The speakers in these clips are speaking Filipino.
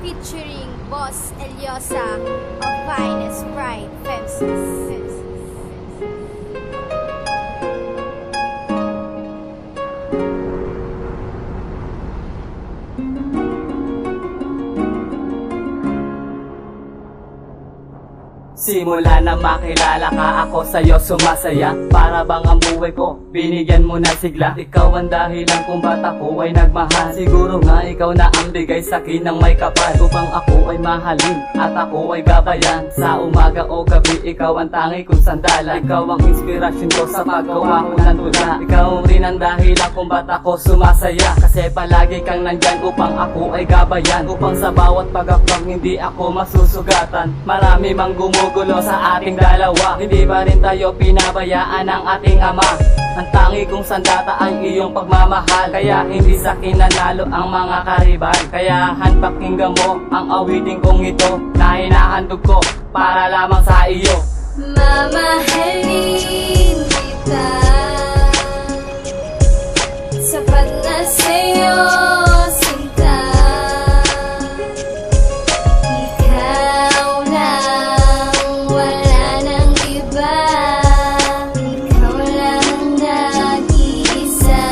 featuring Boss Eliosa of Finest Pride Femsis. Simula na makilala ka, ako sa'yo sumasaya. Para bang ang buhay ko, binigyan mo na sigla. Ikaw ang dahilan kung ba't ako ay nagmahal. Siguro nga ikaw na ang bigay sa'kin ng may kapal, upang ako ay mahalin at ako ay gabayan. Sa umaga o gabi, ikaw ang tangi kong sandala. Ikaw ang inspirasyon ko sa paggawa ko ng tula. Ikaw rin ang dahilan kung ba't ako sumasaya, kasi palagi kang nandyan upang ako ay gabayan. Upang sa bawat pag-apang hindi ako masusugatan. Marami mang gumugulo sa ating dalawa, hindi pa rin tayo pinabayaan ng ating ama. Ang tangi kong sandata ang iyong pagmamahal, kaya hindi sa nanalo ang mga karibal. Kaya pakinggan mo ang awiting kong ito, na hinahandog ko para lamang sa iyo. Mamahalin kita, sapat na sa'yo, sinta. Ikaw lang, wala nang iba. Ikaw lang nag-iisa.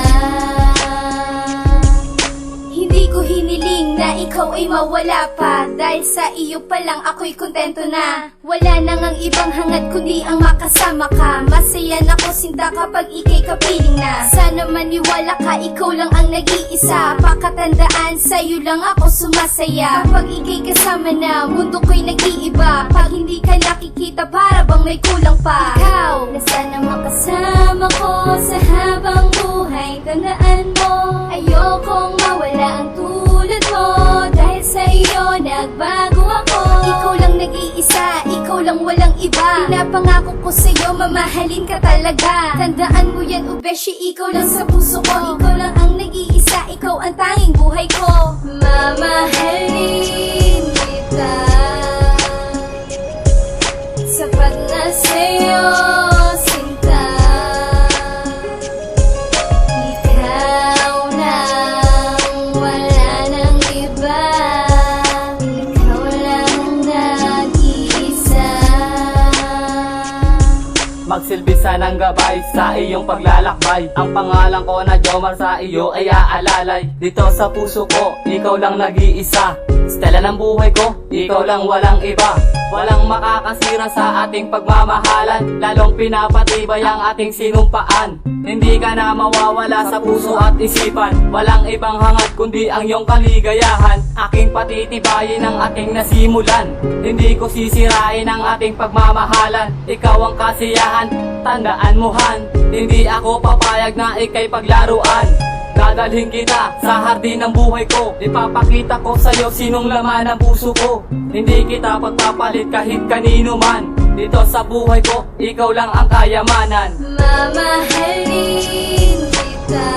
Hindi ko hiniling na ikaw ay mawala pa, dahil sa iyo pa lang ako'y kontento na. Wala nang ang ibang hangad kundi ang makasama ka. Masaya na ko sinta kapag ika'y kapiling na. Sana maniwala ka, ikaw lang ang nag-iisa. Pakatandaan, sa'yo lang ako sumasaya. Kapag ika'y kasama na, mundo ko'y nag-iiba. Pag hindi ka nakikita, para bang may kulang pa. Ikaw, na sana makasama ko sa habang buhay. Tandaan mo, ayokong mawala ang tulad mo. Dahil sa iyo, nagbago ako. Ikaw lang nag-iisa, ikaw lang walang iba. Pinapangako ko sa'yo, mamahalin ka talaga. Tandaan mo yan, ubeshi, ikaw lang sa puso ko. Ikaw lang ang nag-iisa, ikaw ang tanging buhay ko. Mamahalin kita, sapat na sa'yo, sinta. Ikaw lang, wala nang iba. Ikaw lang nag-iisa. Magsilbi ng gabay sa iyong paglalakbay. Ang pangalan ko na Jomar sa iyo ay aalalay. Dito sa puso ko, ikaw lang nag-iisa. Stella ng buhay ko, ikaw lang walang iba. Walang makakasira sa ating pagmamahalan, lalong pinapatibay ang ating sinumpaan. Hindi ka na mawawala sa puso at isipan. Walang ibang hangad kundi ang iyong kaligayahan. Aking patitibayin ang ating nasimulan. Hindi ko sisirain ang ating pagmamahalan. Ikaw ang kasiyahan, tandaan mo han. Hindi ako papayag na ika'y paglaruan. Dadalhin kita sa hardin ng buhay ko. Ipapakita ko sa'yo sinong laman ng puso ko. Hindi kita pagpapalit kahit kanino man. Dito sa buhay ko, ikaw lang ang kayamanan. Mamahalin kita,